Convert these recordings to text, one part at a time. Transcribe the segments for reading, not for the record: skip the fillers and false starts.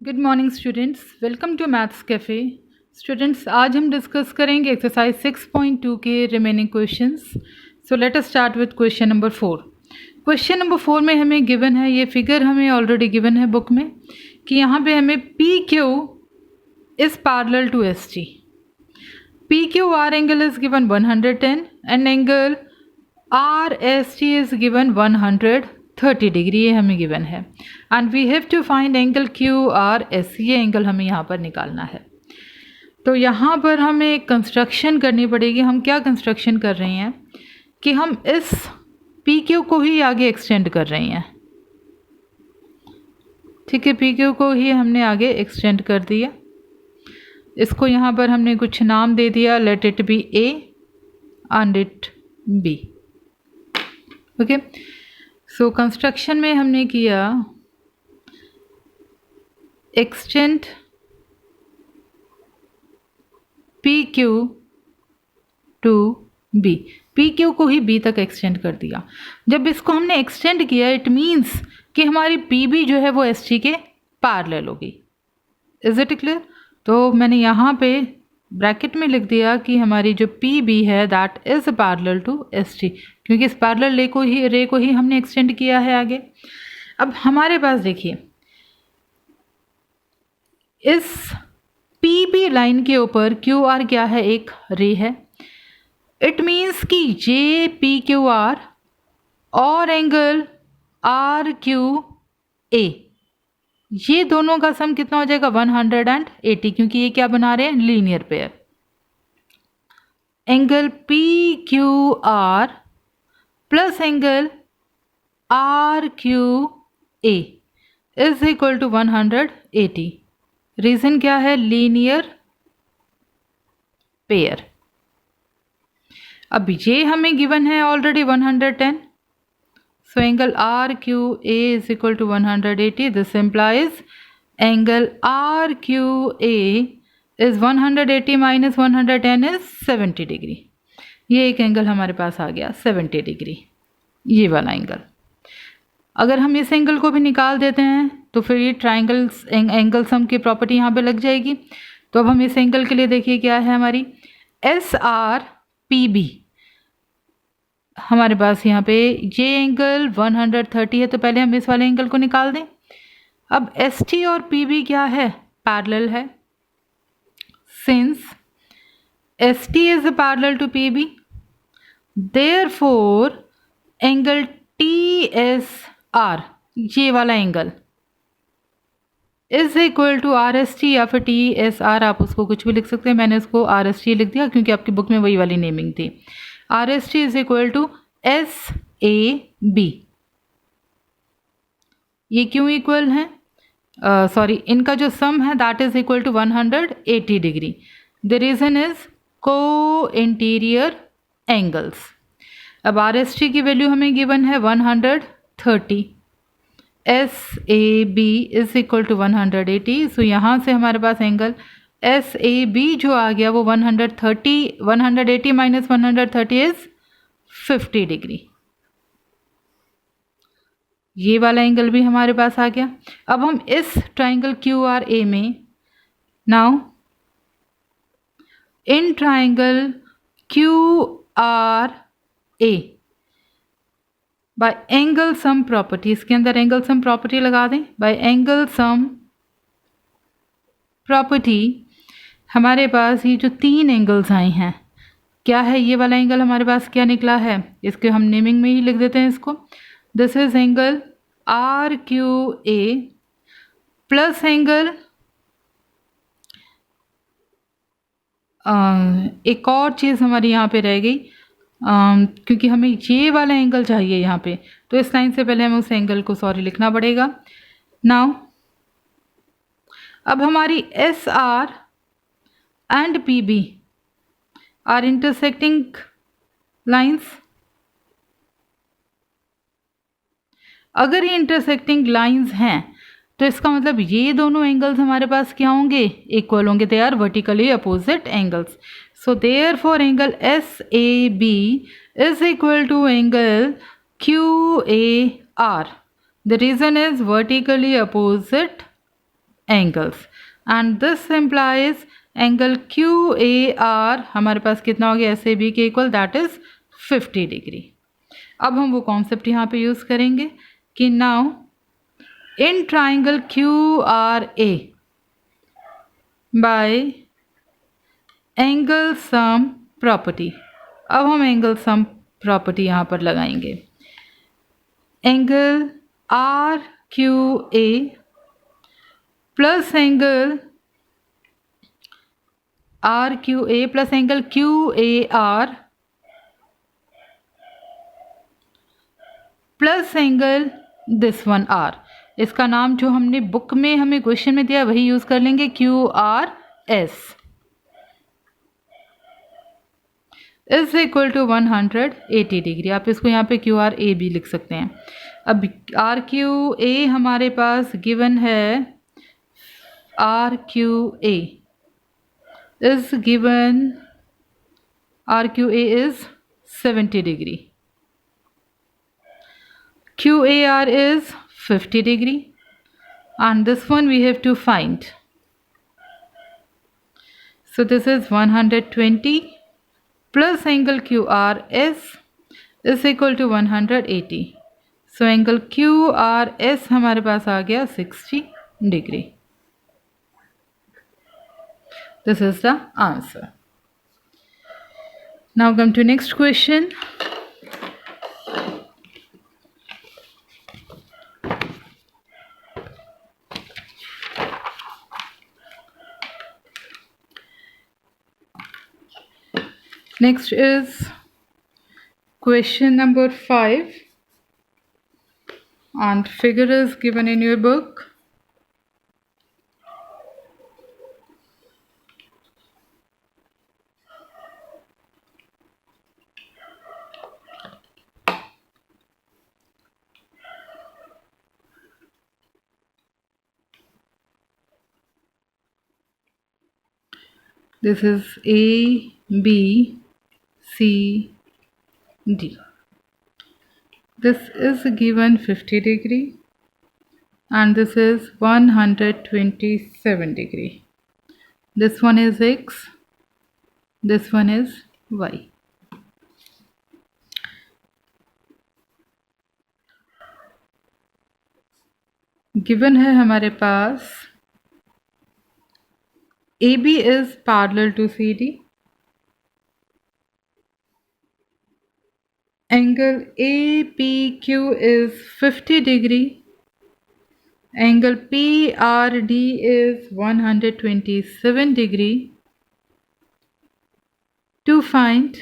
Good morning students, welcome to maths cafe. Students, आज हम discuss करेंगे एक्सरसाइज 6.2 के remaining questions. So let us start with question number 4। Question number 4 में हमें given है, ये फिगर हमें ऑलरेडी गिवन है बुक में, कि यहाँ पे हमें P Q is parallel to S T. P Q R angle is given 110 and angle R S T is given 130 degree, ये हमें गिवन है। And we have to find angle Q R S, ये angle हमें यहाँ पर निकालना है। तो यहाँ पर हमें कंस्ट्रक्शन करनी पड़ेगी। हम क्या कंस्ट्रक्शन कर रहे हैं कि हम इस पी क्यू को ही आगे एक्सटेंड कर रहे हैं। ठीक है, पी क्यू को ही हमने आगे एक्सटेंड कर दिया। इसको यहाँ पर हमने कुछ नाम दे दिया, let it be A and it be. Okay, so construction में हमने किया extend P Q to B. P Q को ही बी तक एक्सटेंड कर दिया। जब इसको हमने एक्सटेंड किया, इट मीन्स कि हमारी पी बी जो है वो एस टी के पैरेलल होगी। Is it clear? तो मैंने यहाँ पे ब्रैकेट में लिख दिया कि हमारी जो पी बी है that is parallel to S T, क्योंकि इस पैरेलल रे को ही हमने एक्सटेंड किया है आगे। अब हमारे पास देखिए, इस पी बी लाइन के ऊपर क्यू आर क्या है, एक रे है। इट मीन्स कि जे पी क्यू आर और एंगल आर क्यू ए, ये दोनों का सम कितना हो जाएगा 180, क्योंकि ये क्या बना रहे हैं, linear pair. Angle P Q R plus angle R Q A is equal to 180। Reason क्या है, लीनियर पेयर। अब ये हमें गिवन है already 110, so angle RQA is equal to 180. This implies angle RQA is 180 minus 110 is 70 degree. ये एक angle हमारे पास आ गया 70 डिग्री, ये वाला एंगल। अगर हम इस एंगल को भी निकाल देते हैं तो फिर ये ट्राइंगल्स एंगल सम की प्रॉपर्टी यहाँ पे लग जाएगी। तो अब हम इस एंगल के लिए देखिए क्या है, हमारी एस आर पी बी। हमारे पास यहाँ पे ये एंगल 130 है, तो पहले हम इस वाले एंगल को निकाल दें। अब एस टी और पी बी क्या है, पैरेलल है। Since S T is parallel to P B, therefore angle T S R, ये वाला angle is equal to R S T या फिर टी एस आर, आप उसको कुछ भी लिख सकते हैं। मैंने उसको आर एस टी लिख दिया क्योंकि आपकी बुक में वही वाली नेमिंग थी। R S T is equal to S A B. ये क्यों इक्वल है, सॉरी, इनका जो सम है that is equal to 180 degree. The reason is co interior angles. अब आर एस टी की वैल्यू हमें गिवन है 130, S A B is equal to 180। So यहाँ से हमारे पास एंगल एस ए बी जो आ गया वो 180 माइनस 130 इज 50 डिग्री। ये वाला एंगल भी हमारे पास आ गया। अब हम इस ट्राइंगल क्यू आर ए में, now in triangle Q R A bye angle sum property, इसके अंदर एंगल सम प्रॉपर्टी लगा दें। बाय एंगल सम प्रॉपर्टी हमारे पास ये जो तीन एंगल्स आए हैं, क्या है, ये वाला एंगल हमारे पास क्या निकला है, इसके हम नेमिंग में ही लिख देते हैं इसको। This is angle R Q A plus angle, एक और चीज़ हमारी यहाँ पे रह गई, क्योंकि हमें ये वाला एंगल चाहिए यहाँ पे, तो इस लाइन से पहले हमें उस एंगल को सॉरी लिखना पड़ेगा। नाउ अब हमारी S R and P B are intersecting lines. अगर ये इंटरसेक्टिंग लाइंस हैं तो इसका मतलब ये दोनों एंगल्स हमारे पास क्या होंगे, इक्वल होंगे। They are vertically opposite angles. So therefore angle S A B is equal to angle Q A R. The reason is vertically opposite angles and this implies angle QAR हमारे पास कितना हो गया SAB के equal, that is 50 degree. अब हम वो concept यहाँ पे यूज करेंगे कि now in triangle QRA bye angle sum property. अब हम एंगल सम प्रॉपर्टी यहाँ पर लगाएंगे। Angle RQA plus angle RQA plus angle QAR plus angle this one R, इसका नाम जो हमने बुक में हमें क्वेश्चन में दिया वही यूज कर लेंगे, QRS is equal to 180 degree. आप इसको यहाँ पे QRA भी लिख सकते हैं। अब RQA हमारे पास गिवन है, RQA is given, RQA is 70 degree, QAR is 50 degree and this one we have to find. So this is 120 plus angle QRS is equal to 180. So angle QRS हमारे पास आ गया 60 degree. This is the answer. Now come to next question. Next is question number 5 and figure is given in your book. This is A, B, C, D. This is given 50 degree and this is 127 degree. This one is X, this one is Y. Given है हमारे पास AB is parallel to CD. Angle APQ is 50 degree. Angle PRD is 127 degree. To find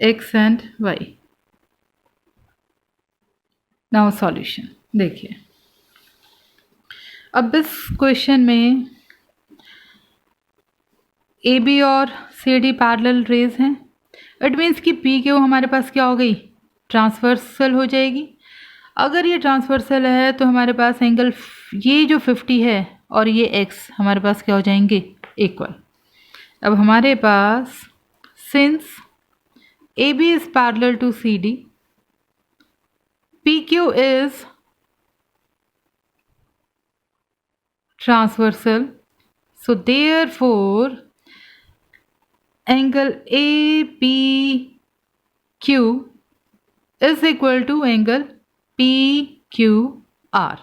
X and Y. Now solution देखिए। अब इस question में AB और CD parallel raise हैं। It means कि PQ हमारे पास क्या हो गई, ट्रांसवर्सल हो जाएगी। अगर ये ट्रांसवर्सल है तो हमारे पास एंगल ये जो 50 है और ये X हमारे पास क्या हो जाएंगे, इक्वल। अब हमारे पास since AB is parallel to CD, PQ is transversal, so therefore angle APQ is equal to angle PQR.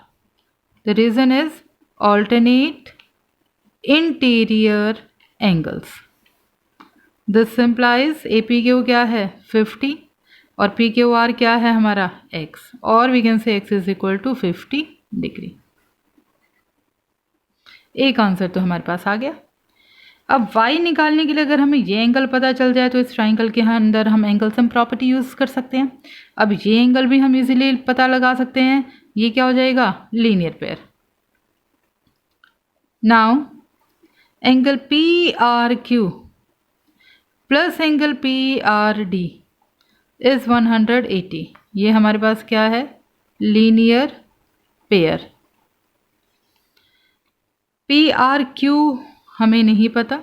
The reason is alternate interior angles. This implies APQ क्या है 50 और PQR क्या है हमारा X, और we can say X is equal to 50 degree. एक answer तो हमारे पास आ गया। अब Y निकालने के लिए अगर हमें ये एंगल पता चल जाए तो इस ट्राइंगल के अंदर हम एंगल सम प्रॉपर्टी यूज कर सकते हैं। अब ये एंगल भी हम इजीली पता लगा सकते हैं, ये क्या हो जाएगा, linear pair. Now angle PRQ plus angle PRD is 180, ये हमारे पास क्या है, लीनियर पेयर। PRQ हमें नहीं पता,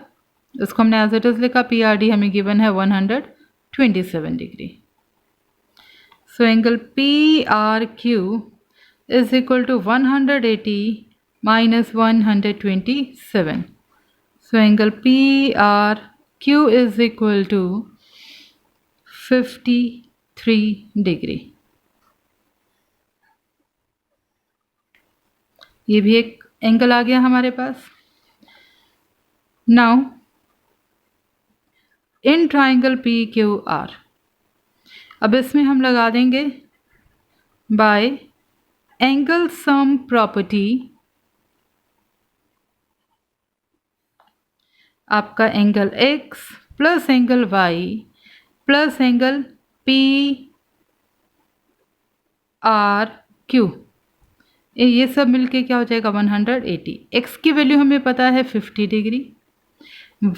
इसको हमने एज इट इज लिखा। PRD हमें गिवन है 127 degree. So angle PRQ is equal to 180 minus 127. So angle PRQ is equal to 53 degree. ये भी एक एंगल आ गया हमारे पास. Now in triangle PQR, अब इसमें हम लगा देंगे by angle sum property. आपका angle x plus angle y plus angle PRQ, ये सब मिलके क्या हो जाएगा 180. x की वैल्यू हमें पता है 50 डिग्री,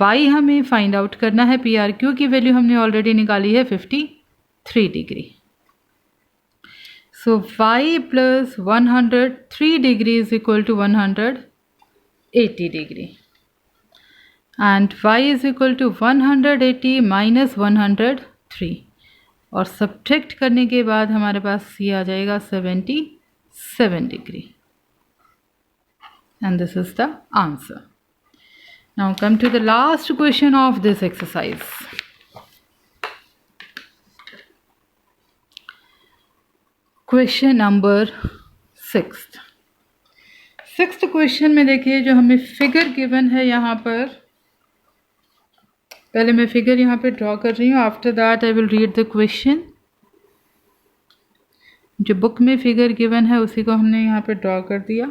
y हमें फाइंड आउट करना है, PRQ की वैल्यू हमने ऑलरेडी निकाली है 53 degree. So y plus 103 degree is equal to 180 degree and y is equal to 180 minus 103, और सब्ट्रैक्ट करने के बाद हमारे पास ये आ जाएगा 77 degree. and this is the answer. Now come to the last question of this exercise. Question number 6. Sixth question में देखिए जो हमें फिगर गिवन है यहाँ पर, पहले मैं फिगर यहाँ पे ड्रॉ कर रही हूँ, after that I will read the question. जो बुक में फिगर गिवन है उसी को हमने यहाँ पे ड्रॉ कर दिया.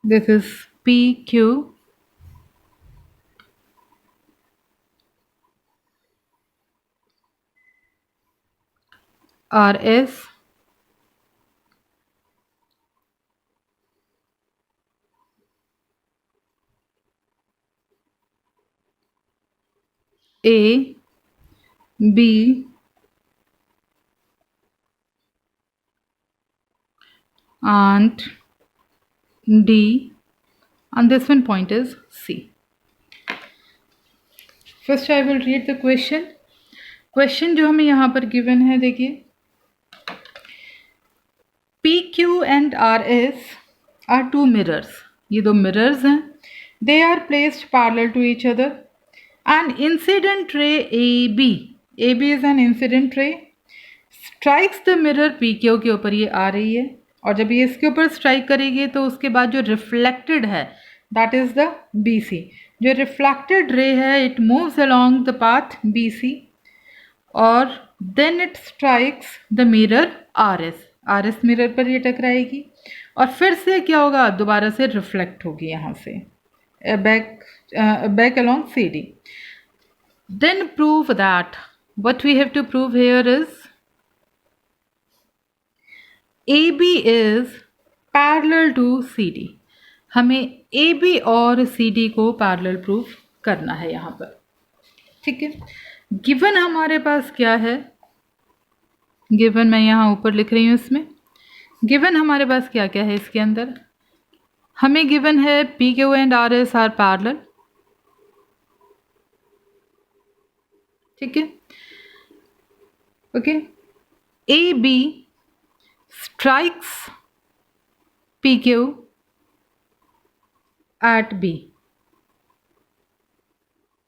This is PQ RS A B and D, and this one point is C. First I will read the question. Question जो हमें यहाँ पर given है, देखिए PQ and RS are two mirrors. ये दो mirrors हैं. They are placed parallel to each other. An incident ray AB is an incident ray, strikes the mirror PQ के ऊपर ये आ रही है, और जब ये इसके ऊपर स्ट्राइक करेगी तो उसके बाद जो रिफ्लेक्टेड है दैट इज द BC. जो रिफ्लेक्टेड रे है it moves along the path BC और then it strikes the mirror RS mirror पर ये टकराएगी और फिर से क्या होगा, दोबारा से रिफ्लेक्ट होगी यहाँ से back along CD. Then prove that. What we have to prove here is AB is parallel to CD. हमें AB और CD को पैरेलल प्रूफ करना है यहाँ पर. ठीक है, गिवन हमारे पास क्या है, गिवन मैं यहाँ ऊपर लिख रही हूँ. इसमें गिवन हमारे पास क्या क्या है, इसके अंदर हमें गिवन है PQ and RS are parallel. ठीक है, okay. AB strikes PQ at B.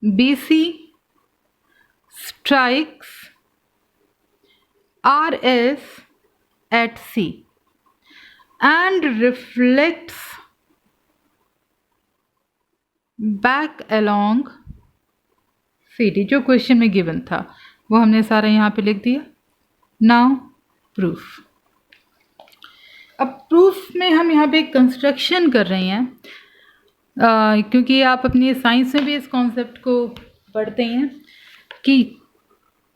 BC strikes RS at C and reflects back along CD. जो क्वेश्चन में गिवन था वो हमने सारा यहाँ पे लिख दिया. Now proof. अब प्रूफ में हम यहाँ पे कंस्ट्रक्शन कर रहे हैं, क्योंकि आप अपनी साइंस में भी इस कॉन्सेप्ट को पढ़ते हैं कि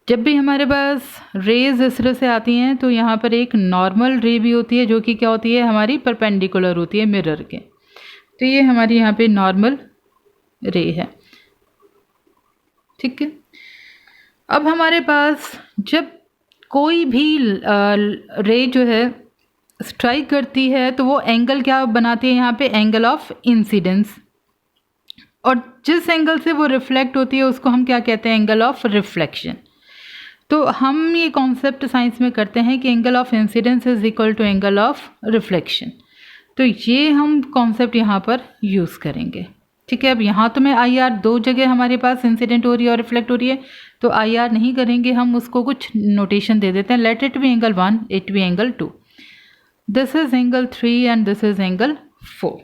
जब भी हमारे पास रेज इस तरह से आती हैं तो यहाँ पर एक नॉर्मल रे भी होती है जो कि क्या होती है, हमारी परपेंडिकुलर होती है मिरर के. तो ये हमारी यहाँ पे नॉर्मल रे है. ठीक है, अब हमारे पास जब कोई भी रे जो है स्ट्राइक करती है तो वो एंगल क्या बनाती है यहाँ पे, एंगल ऑफ इंसिडेंस. और जिस एंगल से वो रिफ्लेक्ट होती है उसको हम क्या कहते हैं, एंगल ऑफ रिफ्लेक्शन. तो हम ये कॉन्सेप्ट साइंस में करते हैं कि angle of incidence is equal to angle of reflection. तो ये हम कॉन्सेप्ट यहाँ पर यूज़ करेंगे। ठीक है, अब यहाँ तो मैं आई आर दो जगह हमारे पास इंसिडेंट हो रही है और रिफ्लेक्ट हो रही है, तो आई आर नहीं करेंगे, हम उसको कुछ नोटेशन दे देते हैं। Let it B angle 1, it be angle 2, this is angle 3 and this is angle 4।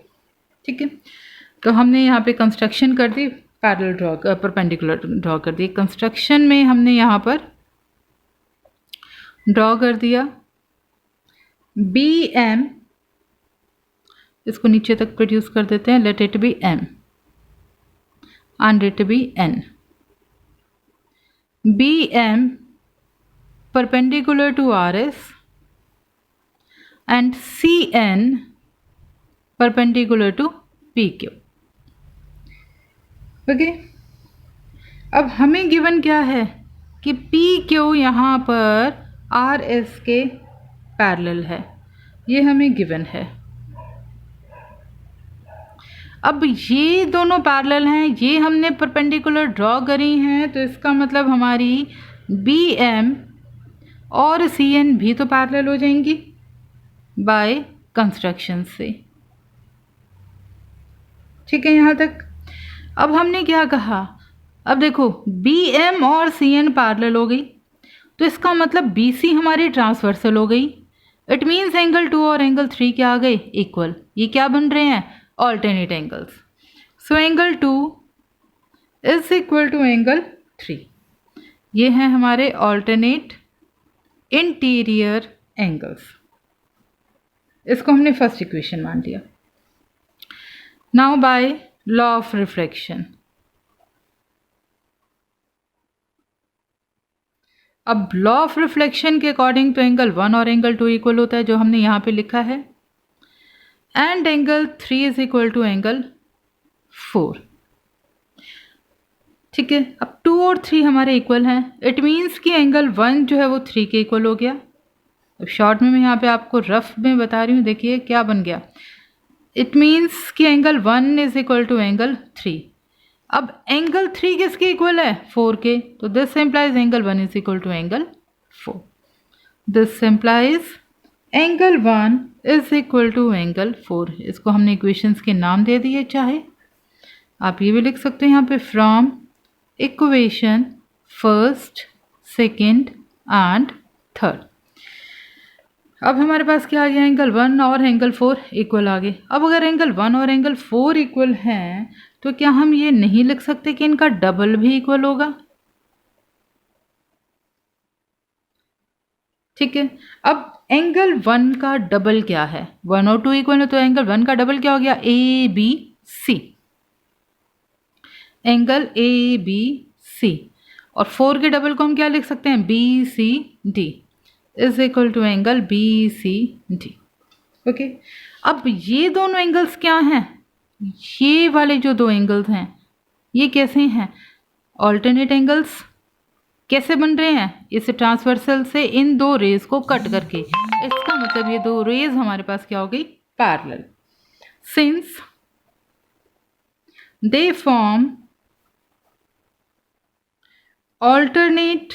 ठीक है, तो हमने यहाँ पे कंस्ट्रक्शन कर दी, पैरेलल ड्रॉ परपेंडिकुलर ड्रॉ कर दी। कंस्ट्रक्शन में हमने यहाँ पर ड्रॉ कर दिया बी एम, इसको नीचे तक प्रोड्यूस कर देते हैं, let it be M and it be n. BM perpendicular to RS and CN perpendicular to PQ. Okay, अब हमें गिवन क्या है कि PQ यहाँ पर RS के पैरेलल है, ये हमें गिवन है। अब ये दोनों पैरेलल हैं, ये हमने परपेंडिकुलर ड्रॉ करी हैं, तो इसका मतलब हमारी बी एम और सी एन भी तो पैरेलल हो जाएंगी बाय कंस्ट्रक्शन से। ठीक है, यहाँ तक। अब हमने क्या कहा, अब देखो बी एम और सी एन पैरेलल हो गई, तो इसका मतलब बी सी हमारी ट्रांसवर्सल हो गई। इट मीन्स एंगल 2 और एंगल 3 क्या आ गए, इक्वल। ये क्या बन रहे हैं, alternate angles. So angle 2 is equal to angle 3. ये हैं हमारे alternate interior angles. इसको हमने फर्स्ट इक्वेशन मान लिया। Now by law of refraction, अब लॉ ऑफ रिफ्लेक्शन के अकॉर्डिंग तो एंगल 1 और एंगल 2 इक्वल होता है, जो हमने यहाँ पे लिखा है, and angle 3 is equal to angle 4। ठीक है, अब 2 और 3 हमारे इक्वल हैं, इट मीन्स कि एंगल 1 जो है वो 3 के इक्वल हो गया। अब शॉर्ट में मैं यहाँ पे आपको रफ में बता रही हूँ, देखिए क्या बन गया। इट मीन्स कि angle 1 is equal to angle 3। अब एंगल 3 किसके इक्वल है, 4 के, तो this implies angle 1 is equal to angle 4। This implies angle 1 is equal to angle 4। इसको हमने इक्वेशंस के नाम दे दिए, चाहे आप ये भी लिख सकते हैं यहाँ पे, from equation first, second and third. अब हमारे पास क्या आ गया, एंगल 1 और एंगल 4 इक्वल आ गए। अब अगर एंगल 1 और एंगल 4 इक्वल हैं, तो क्या हम ये नहीं लिख सकते कि इनका डबल भी इक्वल होगा। ठीक है, अब एंगल 1 का डबल क्या है, 1 और 2 इक्वल है, तो एंगल 1 का डबल क्या हो गया, A B C, angle A B C. और 4 के डबल को हम क्या लिख सकते हैं, B C D is equal to angle B C D. Okay, अब ये दोनों एंगल्स क्या हैं, ये वाले जो दो एंगल्स हैं ये कैसे हैं, ऑल्टरनेट एंगल्स। कैसे बन रहे हैं, इस ट्रांसवर्सल से इन दो रेज को कट करके, इसका मतलब ये दो रेज हमारे पास क्या हो गई, parallel. Since they form alternate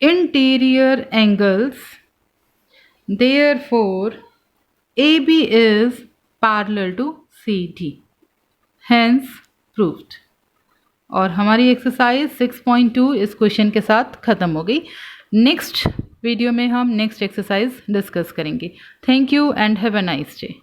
interior angles, therefore AB is parallel to CD, hence proved। और हमारी एक्सरसाइज 6.2 इस क्वेश्चन के साथ ख़त्म हो गई। नेक्स्ट वीडियो में हम नेक्स्ट एक्सरसाइज डिस्कस करेंगे। Thank you and have a nice day.